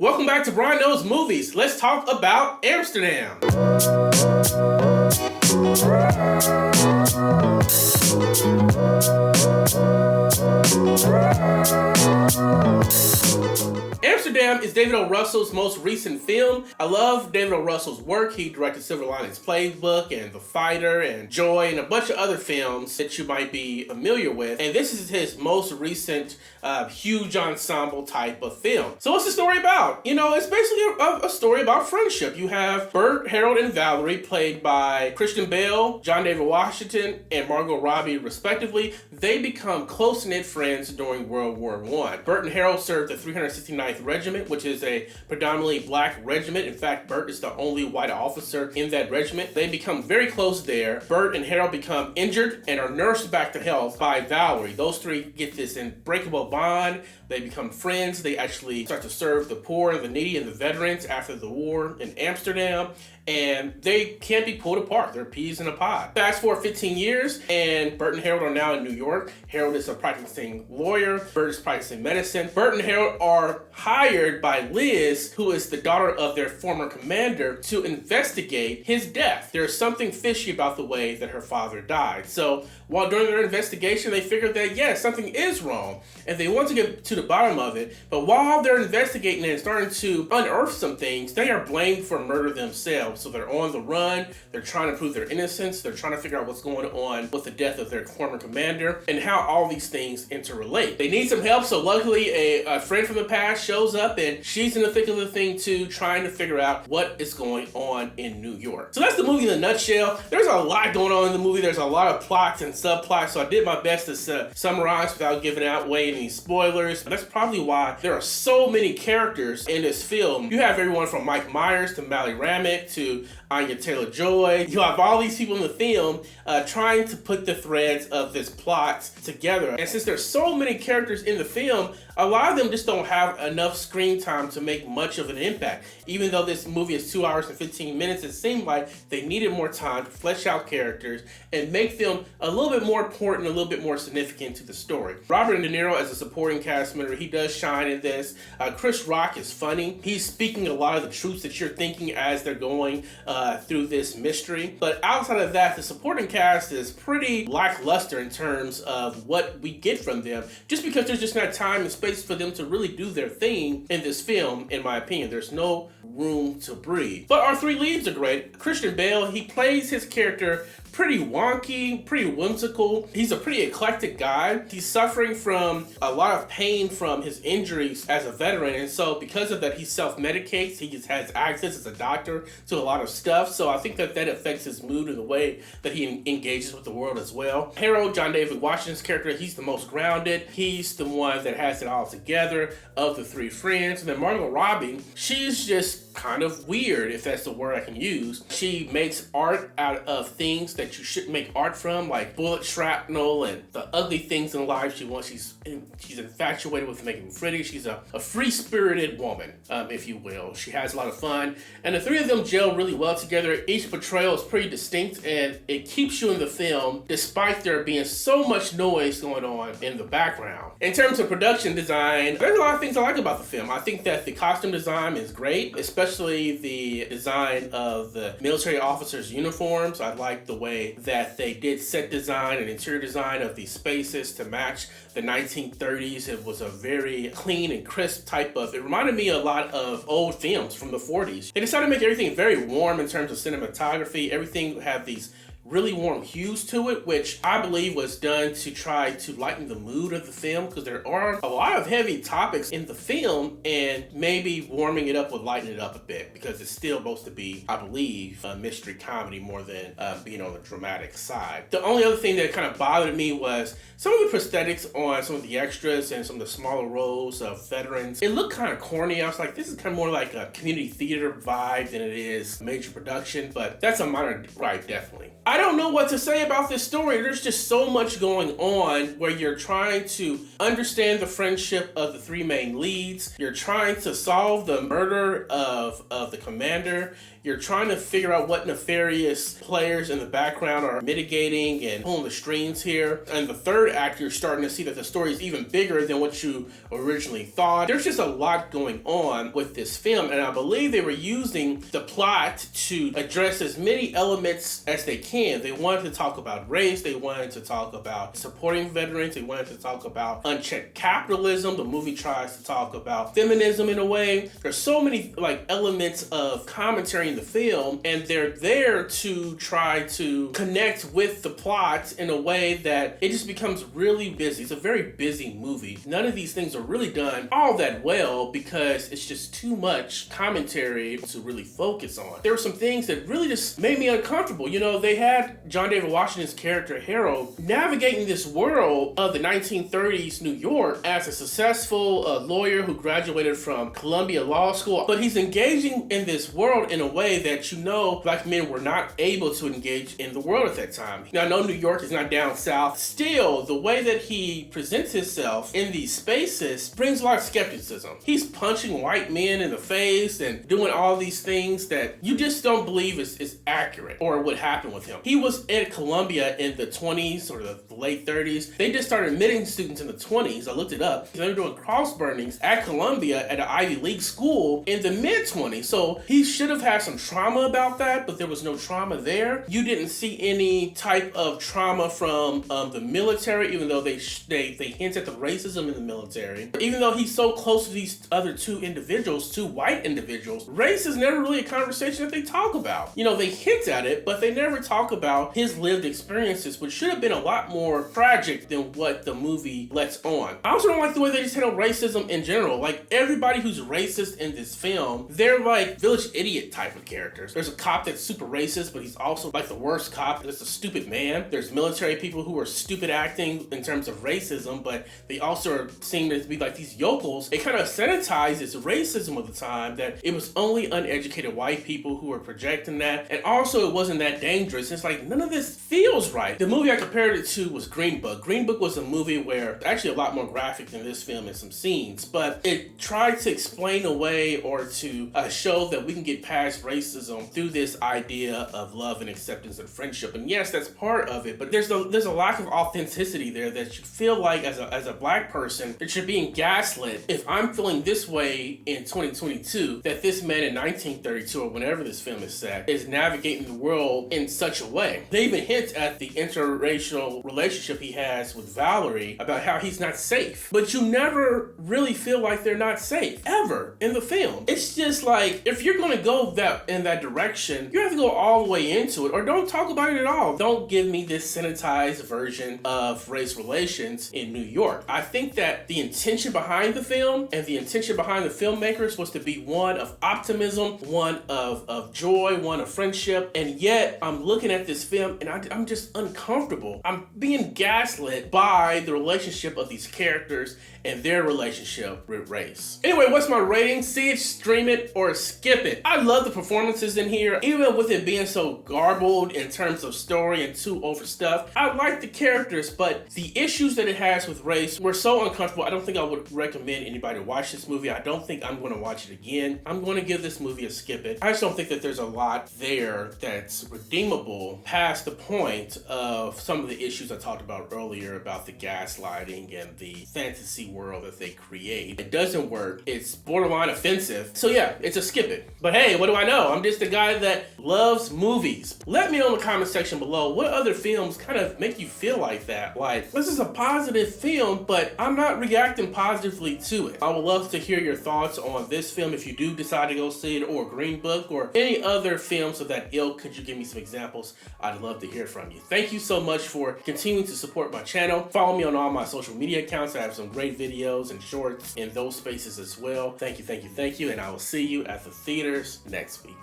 Welcome back to Brian Knows Movies. Let's talk about Amsterdam. Amsterdam is David O. Russell's most recent film. I love David O. Russell's work. He directed Linings Playbook and The Fighter and Joy and a bunch of other films that you might be familiar with. And this is his most recent huge ensemble type of film. So what's the story about? You know, it's basically a story about friendship. You have Burt, Harold, and Valerie, played by Christian Bale, John David Washington, and Margot Robbie, respectively. They become close-knit friends during World War I. Burt and Harold served the 369th Regiment, which is a predominantly black regiment. In fact, Burt is the only white officer in that regiment. They become very close there. Burt and Harold become injured and are nursed back to health by Valerie. Those three get this unbreakable bond. They become friends. They actually start to serve the poor and the needy and the veterans after the war in Amsterdam. And they can't be pulled apart. They're peas in a pod. Fast forward 15 years, and Burt and Harold are now in New York. Harold is a practicing lawyer. Burt is practicing medicine. Burt and Harold are hired by Liz, who is the daughter of their former commander, to investigate his death. There's something fishy about the way that her father died. So while during their investigation, they figured that, yes, something is wrong, and they want to get to the bottom of it. But while they're investigating and starting to unearth some things, they are blamed for murder themselves. So they're on the run. They're trying to prove their innocence. They're trying to figure out what's going on with the death of their former commander and how all these things interrelate. They need some help, so luckily a friend from the past shows up, and she's in the thick of the thing too, trying to figure out what is going on in New York. So that's the movie in a nutshell. There's a lot going on in the movie. There's a lot of plots and subplots, so I did my best to summarize without giving away any spoilers. But that's probably why there are so many characters in this film. You have everyone from Mike Myers to Mallory Ramick to Anya Taylor-Joy. You have all these people in the film trying to put the threads of this plot together. And since there's so many characters in the film, a lot of them just don't have enough screen time to make much of an impact. Even though this movie is 2 hours and 15 minutes, it seemed like they needed more time to flesh out characters and make them a little bit more important, a little bit more significant to the story. Robert and DeNiro as a supporting cast member, he does shine in this. Chris Rock is funny. He's speaking a lot of the truths that you're thinking as they're going through this mystery. But outside of that, the supporting cast is pretty lackluster in terms of what we get from them, just because there's just not time and space for them to really do their thing in this film, in my opinion. There's no room to breathe. But our three leads are great. Christian Bale, he plays his character pretty wonky, pretty whimsical. He's a pretty eclectic guy. He's suffering from a lot of pain from his injuries as a veteran, and so because of that, he self-medicates. He just has access as a doctor to a lot of stuff, so I think that affects his mood and the way that he engages with the world as well. Harold, John David Washington's character, he's the most grounded. He's the one that has it all together of the three friends. And then Margot Robbie, she's just kind of weird, if that's the word I can use. She makes art out of things that you shouldn't make art from, like bullet shrapnel and the ugly things in life she wants. She's infatuated with making pretty. She's a free-spirited woman, if you will. She has a lot of fun, and the three of them gel really well together. Each portrayal is pretty distinct, and it keeps you in the film despite there being so much noise going on in the background. In terms of production design, there's a lot of things I like about the film. I think that the costume design is great, especially the design of the military officers' uniforms. I like the way that they did set design and interior design of these spaces to match the 1930s. It was a very clean and crisp type of, it reminded me a lot of old films from the 40s. They decided to make everything very warm in terms of cinematography. Everything have these really warm hues to it, which I believe was done to try to lighten the mood of the film, because there are a lot of heavy topics in the film, and maybe warming it up would lighten it up a bit, because it's still supposed to be, I believe, a mystery comedy more than being on the dramatic side. The only other thing that kind of bothered me was some of the prosthetics on some of the extras and some of the smaller roles of veterans. It looked kind of corny. I was like, this is kind of more like a community theater vibe than it is major production, but that's a minor gripe, definitely. I don't know what to say about this story. There's just so much going on where you're trying to understand the friendship of the three main leads. You're trying to solve the murder of the commander. You're trying to figure out what nefarious players in the background are mitigating and pulling the strings here. And the third act, you're starting to see that the story is even bigger than what you originally thought. There's just a lot going on with this film, and I believe they were using the plot to address as many elements as they can. They wanted to talk about race, they wanted to talk about supporting veterans, they wanted to talk about unchecked capitalism. The movie tries to talk about feminism in a way. There's so many elements of commentary in the film, and they're there to try to connect with the plot in a way that it just becomes really busy. It's a very busy movie. None of these things are really done all that well because it's just too much commentary to really focus on. There were some things that really just made me uncomfortable. You know, they had John David Washington's character Harold navigating this world of the 1930s New York as a successful lawyer who graduated from Columbia Law School, but he's engaging in this world in a way that, you know, black men were not able to engage in the world at that time. Now, I know New York is not down south. Still, the way that he presents himself in these spaces brings a lot of skepticism. He's punching white men in the face and doing all these things that you just don't believe is accurate or would happen with him. He was at Columbia in the 20s or the late 30s. They just started admitting students in the 20s. I looked it up. They were doing cross burnings at Columbia at an Ivy League school in the mid-20s. So he should have had some trauma about that, but there was no trauma there. You didn't see any type of trauma from the military, even though they hint at the racism in the military. Even though he's so close to these other two white individuals, race is never really a conversation that they talk about. You know, they hint at it, but they never talk about his lived experiences, which should have been a lot more tragic than what the movie lets on. I also don't like the way they just handle racism in general. Like, everybody who's racist in this film, they're like village idiot type of characters. There's a cop that's super racist, but he's also like the worst cop. There's a stupid man. There's military people who are stupid acting in terms of racism, but they also seem to be like these yokels. It kind of sanitized its racism of the time, that it was only uneducated white people who were projecting that, and also it wasn't that dangerous. It's like, none of this feels right. The movie I compared it to was Green Book. Green Book was a movie where, actually a lot more graphic than this film in some scenes, but it tried to explain away or to show that we can get past racism through this idea of love and acceptance and friendship. And yes, that's part of it, but there's a lack of authenticity there that you feel like as a black person that you're being gaslit. If I'm feeling this way in 2022, that this man in 1932 or whenever this film is set is navigating the world in such a way. They even hint at the interracial relationship he has with Valerie about how he's not safe, but you never really feel like they're not safe ever in the film. It's just like, if you're going to go in that direction, you have to go all the way into it, or don't talk about it at all. Don't give me this sanitized version of race relations in New York. I think that the intention behind the film and the intention behind the filmmakers was to be one of optimism, one of joy, one of friendship, and yet I'm looking at this film and I'm just uncomfortable. I'm being gaslit by the relationship of these characters and their relationship with race. Anyway, what's my rating? See it, stream it, or skip it. I love the performances in here, even with it being so garbled in terms of story and too overstuffed. I like the characters, but the issues that it has with race were so uncomfortable. I don't think I would recommend anybody watch this movie. I don't think I'm going to watch it again. I'm going to give this movie a skip it. I just don't think that there's a lot there that's redeemable past the point of some of the issues I talked about earlier about the gaslighting and the fantasy world that they create. It doesn't work. It's borderline offensive. So yeah, it's a skip it. But hey, what do I know? I'm just a guy that loves movies. Let me know in the comment section below what other films kind of make you feel like that. Like, this is a positive film, but I'm not reacting positively to it. I would love to hear your thoughts on this film if you do decide to go see it, or Green Book, or any other films of that ilk. Could you give me some examples? I'd love to hear from you. Thank you so much for continuing to support my channel. Follow me on all my social media accounts. I have some great videos and shorts in those spaces as well. Thank you, and I will see you at the theaters next week.